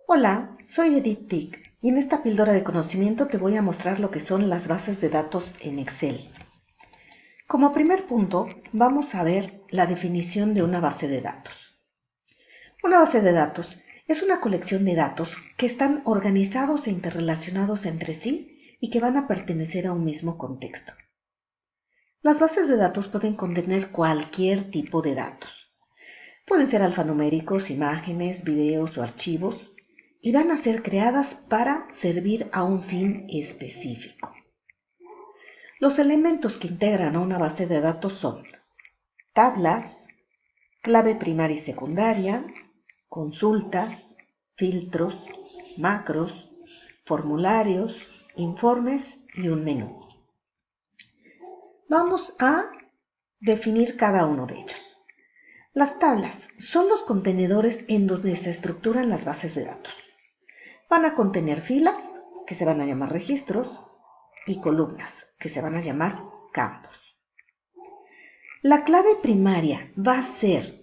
Hola, soy Edith Tick y en esta píldora de conocimiento te voy a mostrar lo que son las bases de datos en Excel. Como primer punto, vamos a ver la definición de una base de datos. Una base de datos es una colección de datos que están organizados e interrelacionados entre sí y que van a pertenecer a un mismo contexto. Las bases de datos pueden contener cualquier tipo de datos. Pueden ser alfanuméricos, imágenes, videos o archivos, y van a ser creadas para servir a un fin específico. Los elementos que integran a una base de datos son tablas, clave primaria y secundaria, consultas, filtros, macros, formularios, informes y un menú. Vamos a definir cada uno de ellos. Las tablas son los contenedores en donde se estructuran las bases de datos. Van a contener filas, que se van a llamar registros, y columnas, que se van a llamar campos. La clave primaria va a ser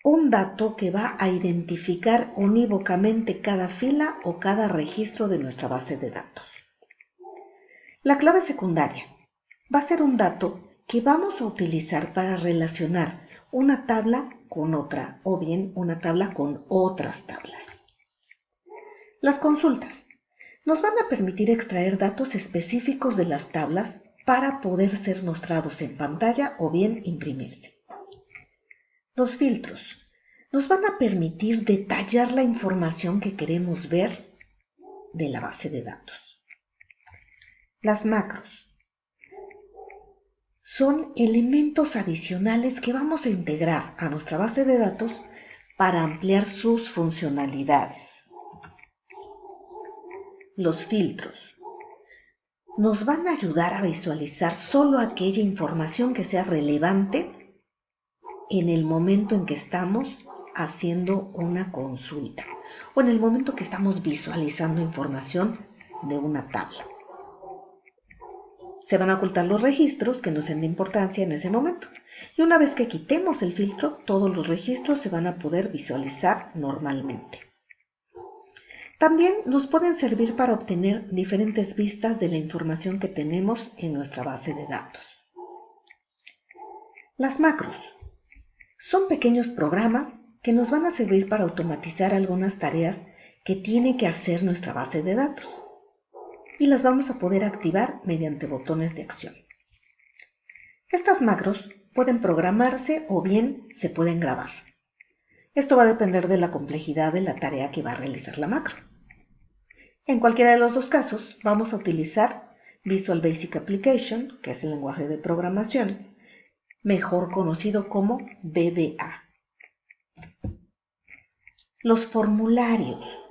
un dato que va a identificar unívocamente cada fila o cada registro de nuestra base de datos. La clave secundaria va a ser un dato que vamos a utilizar para relacionar una tabla con otra o bien una tabla con otras tablas. Las consultas nos van a permitir extraer datos específicos de las tablas para poder ser mostrados en pantalla o bien imprimirse. Los filtros nos van a permitir detallar la información que queremos ver de la base de datos. Las macros son elementos adicionales que vamos a integrar a nuestra base de datos para ampliar sus funcionalidades. Los filtros nos van a ayudar a visualizar solo aquella información que sea relevante en el momento en que estamos haciendo una consulta o en el momento que estamos visualizando información de una tabla. Se van a ocultar los registros que no sean de importancia en ese momento. Y una vez que quitemos el filtro, todos los registros se van a poder visualizar normalmente. También nos pueden servir para obtener diferentes vistas de la información que tenemos en nuestra base de datos. Las macros son pequeños programas que nos van a servir para automatizar algunas tareas que tiene que hacer nuestra base de datos y las vamos a poder activar mediante botones de acción. Estas macros pueden programarse o bien se pueden grabar. Esto va a depender de la complejidad de la tarea que va a realizar la macro. En cualquiera de los dos casos, vamos a utilizar Visual Basic Application, que es el lenguaje de programación, mejor conocido como VBA. Los formularios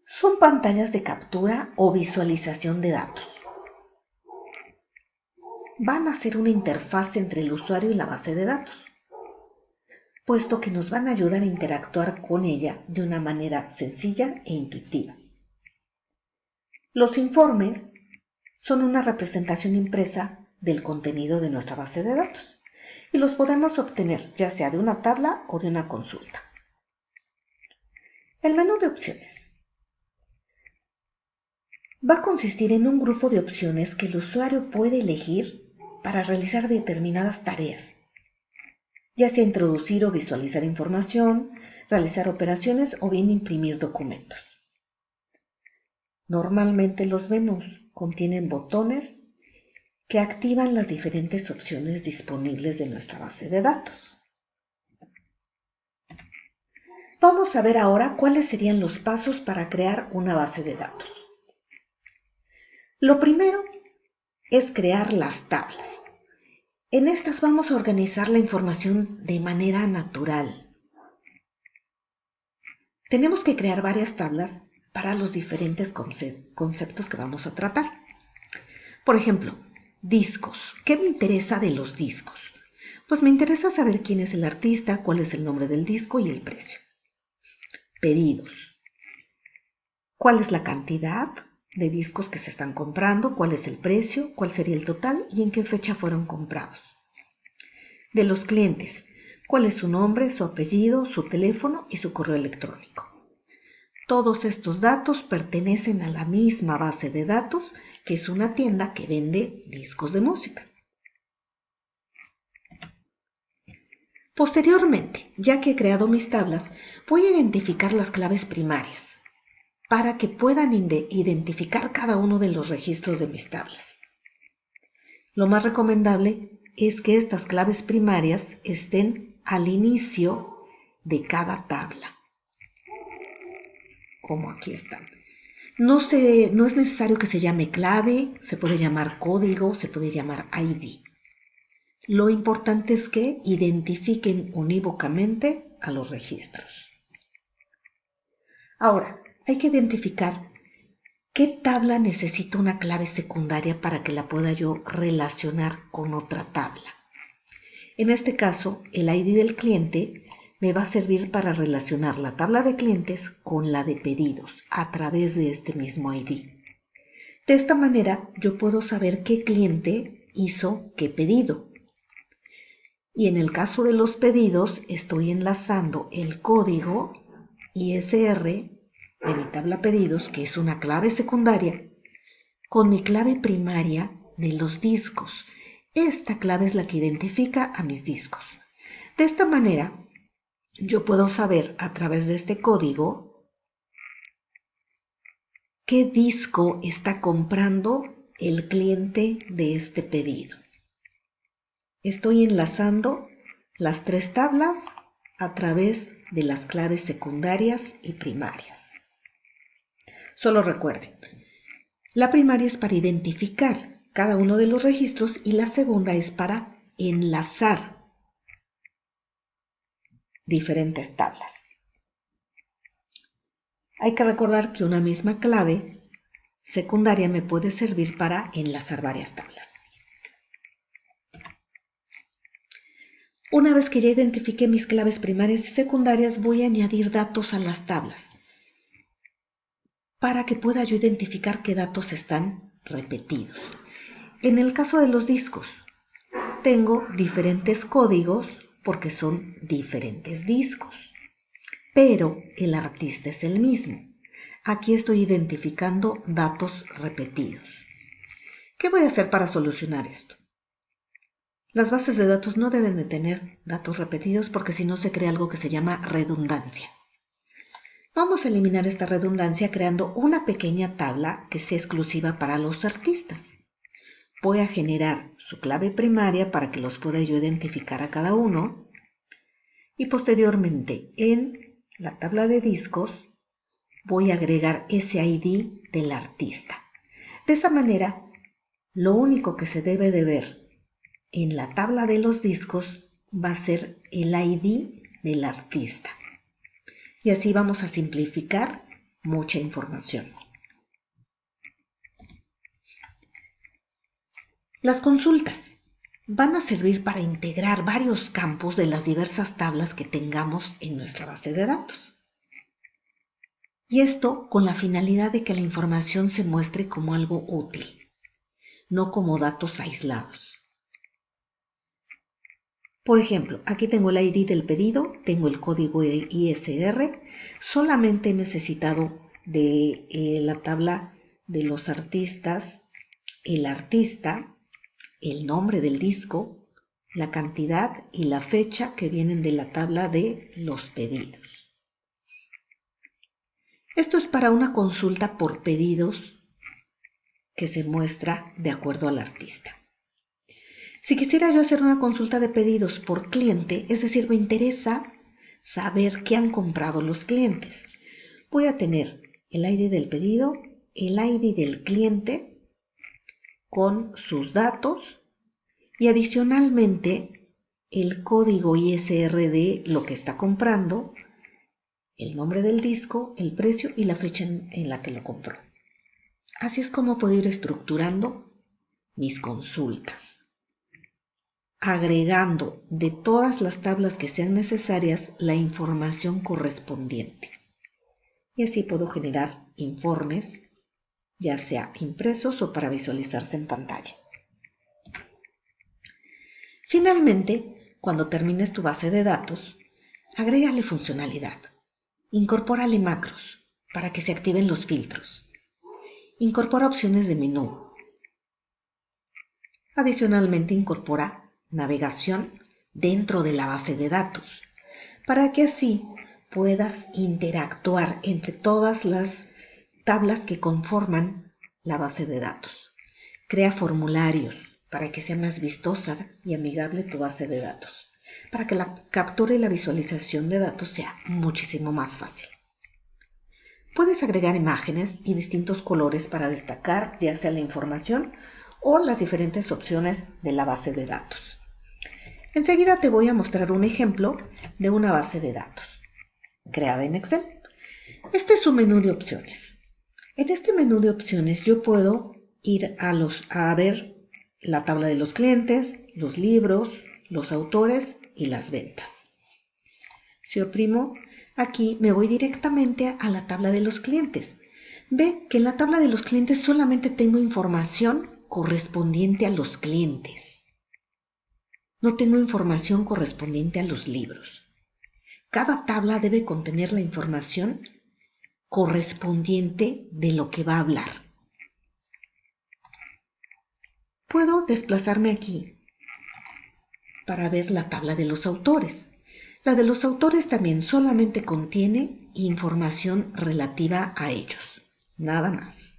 son pantallas de captura o visualización de datos. Van a ser una interfaz entre el usuario y la base de datos, puesto que nos van a ayudar a interactuar con ella de una manera sencilla e intuitiva. Los informes son una representación impresa del contenido de nuestra base de datos y los podemos obtener ya sea de una tabla o de una consulta. El menú de opciones va a consistir en un grupo de opciones que el usuario puede elegir para realizar determinadas tareas, ya sea introducir o visualizar información, realizar operaciones o bien imprimir documentos. Normalmente los menús contienen botones que activan las diferentes opciones disponibles de nuestra base de datos. Vamos a ver ahora cuáles serían los pasos para crear una base de datos. Lo primero es crear las tablas. En estas vamos a organizar la información de manera natural. Tenemos que crear varias tablas para los diferentes conceptos que vamos a tratar. Por ejemplo, discos. ¿Qué me interesa de los discos? Pues me interesa saber quién es el artista, cuál es el nombre del disco y el precio. Pedidos. ¿Cuál es la cantidad de discos que se están comprando? ¿Cuál es el precio? ¿Cuál sería el total? ¿Y en qué fecha fueron comprados? De los clientes. ¿Cuál es su nombre, su apellido, su teléfono y su correo electrónico? Todos estos datos pertenecen a la misma base de datos, que es una tienda que vende discos de música. Posteriormente, ya que he creado mis tablas, voy a identificar las claves primarias para que puedan identificar cada uno de los registros de mis tablas. Lo más recomendable es que estas claves primarias estén al inicio de cada tabla, como aquí están. No es necesario que se llame clave, se puede llamar código, se puede llamar ID. Lo importante es que identifiquen unívocamente a los registros. Ahora, hay que identificar qué tabla necesita una clave secundaria para que la pueda yo relacionar con otra tabla. En este caso, el ID del cliente me va a servir para relacionar la tabla de clientes con la de pedidos a través de este mismo ID. De esta manera, yo puedo saber qué cliente hizo qué pedido. Y en el caso de los pedidos, estoy enlazando el código ISR de mi tabla pedidos, que es una clave secundaria, con mi clave primaria de los discos. Esta clave es la que identifica a mis discos. De esta manera, yo puedo saber a través de este código qué disco está comprando el cliente de este pedido. Estoy enlazando las tres tablas a través de las claves secundarias y primarias. Solo recuerden, la primaria es para identificar cada uno de los registros y la segunda es para enlazar diferentes tablas. Hay que recordar que una misma clave secundaria me puede servir para enlazar varias tablas. Una vez que ya identifiqué mis claves primarias y secundarias, voy a añadir datos a las tablas para que pueda yo identificar qué datos están repetidos. En el caso de los discos, tengo diferentes códigos porque son diferentes discos, pero el artista es el mismo. Aquí estoy identificando datos repetidos. ¿Qué voy a hacer para solucionar esto? Las bases de datos no deben de tener datos repetidos porque si no se crea algo que se llama redundancia. Vamos a eliminar esta redundancia creando una pequeña tabla que sea exclusiva para los artistas. Voy a generar su clave primaria para que los pueda yo identificar a cada uno y posteriormente en la tabla de discos voy a agregar ese ID del artista. De esa manera, lo único que se debe de ver en la tabla de los discos va a ser el ID del artista. Y así vamos a simplificar mucha información. Las consultas van a servir para integrar varios campos de las diversas tablas que tengamos en nuestra base de datos. Y esto con la finalidad de que la información se muestre como algo útil, no como datos aislados. Por ejemplo, aquí tengo el ID del pedido, tengo el código ISR, solamente he necesitado de la tabla de los artistas, el artista, el nombre del disco, la cantidad y la fecha que vienen de la tabla de los pedidos. Esto es para una consulta por pedidos que se muestra de acuerdo al artista. Si quisiera yo hacer una consulta de pedidos por cliente, es decir, me interesa saber qué han comprado los clientes, voy a tener el ID del pedido, el ID del cliente con sus datos y adicionalmente el código ISR de lo que está comprando, el nombre del disco, el precio y la fecha en la que lo compró. Así es como puedo ir estructurando mis consultas, agregando de todas las tablas que sean necesarias la información correspondiente. Y así puedo generar informes, ya sea impresos o para visualizarse en pantalla. Finalmente, cuando termines tu base de datos, agrégale funcionalidad, incorpórale macros, para que se activen los filtros. Incorpora opciones de menú. Adicionalmente incorpora navegación dentro de la base de datos, para que así puedas interactuar entre todas las tablas que conforman la base de datos. Crea formularios para que sea más vistosa y amigable tu base de datos, para que la captura y la visualización de datos sea muchísimo más fácil. Puedes agregar imágenes y distintos colores para destacar ya sea la información o las diferentes opciones de la base de datos. Enseguida te voy a mostrar un ejemplo de una base de datos creada en Excel. Este es un menú de opciones. En este menú de opciones yo puedo ir a ver la tabla de los clientes, los libros, los autores y las ventas. Si oprimo aquí me voy directamente a la tabla de los clientes. Ve que en la tabla de los clientes solamente tengo información correspondiente a los clientes. No tengo información correspondiente a los libros. Cada tabla debe contener la información correspondiente de lo que va a hablar. Puedo desplazarme aquí para ver la tabla de los autores. La de los autores también solamente contiene información relativa a ellos, nada más.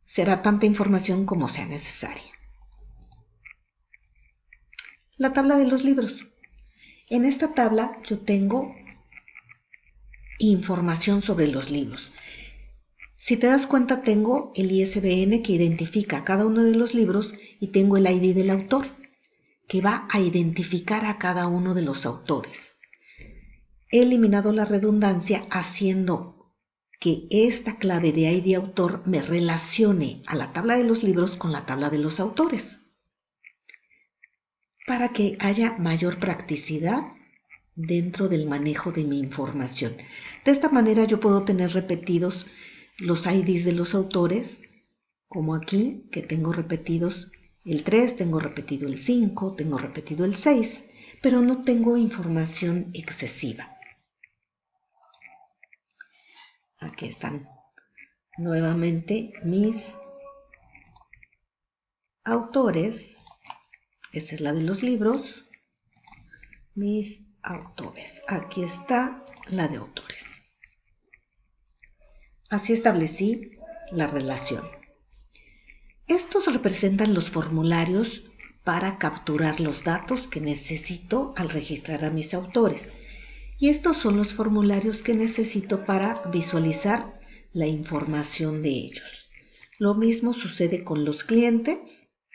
Será tanta información como sea necesaria. La tabla de los libros. En esta tabla yo tengo información sobre los libros. Si te das cuenta, tengo el ISBN que identifica cada uno de los libros y tengo el ID del autor, que va a identificar a cada uno de los autores. He eliminado la redundancia haciendo que esta clave de ID autor me relacione a la tabla de los libros con la tabla de los autores, para que haya mayor practicidad dentro del manejo de mi información. De esta manera yo puedo tener repetidos los IDs de los autores, como aquí, que tengo repetidos el 3, tengo repetido el 5, tengo repetido el 6, pero no tengo información excesiva. Aquí están nuevamente mis autores. Esta es la de los libros. Mis autores. Aquí está la de autores. Así establecí la relación. Estos representan los formularios para capturar los datos que necesito al registrar a mis autores. Y estos son los formularios que necesito para visualizar la información de ellos. Lo mismo sucede con los clientes.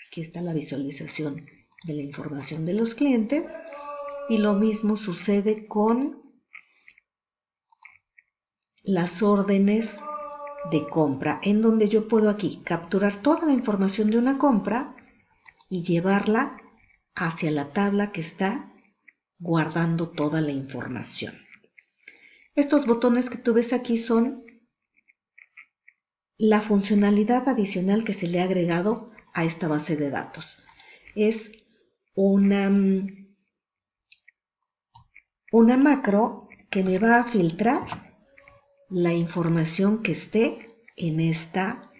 Aquí está la visualización de la información de los clientes. Y lo mismo sucede con las órdenes de compra, en donde yo puedo aquí capturar toda la información de una compra y llevarla hacia la tabla que está guardando toda la información. Estos botones que tú ves aquí son la funcionalidad adicional que se le ha agregado a esta base de datos. Es una macro que me va a filtrar la información que esté en esta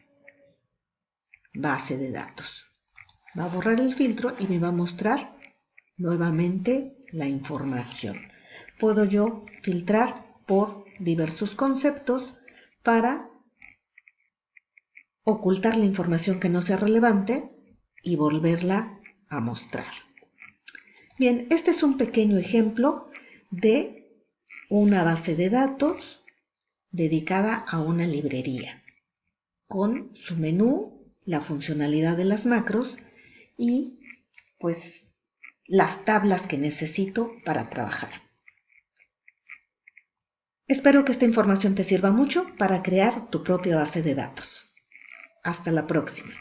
base de datos. Va a borrar el filtro y me va a mostrar nuevamente la información. Puedo yo filtrar por diversos conceptos para ocultar la información que no sea relevante y volverla a mostrar. Bien, este es un pequeño ejemplo de una base de datos dedicada a una librería, con su menú, la funcionalidad de las macros y pues las tablas que necesito para trabajar. Espero que esta información te sirva mucho para crear tu propia base de datos. Hasta la próxima.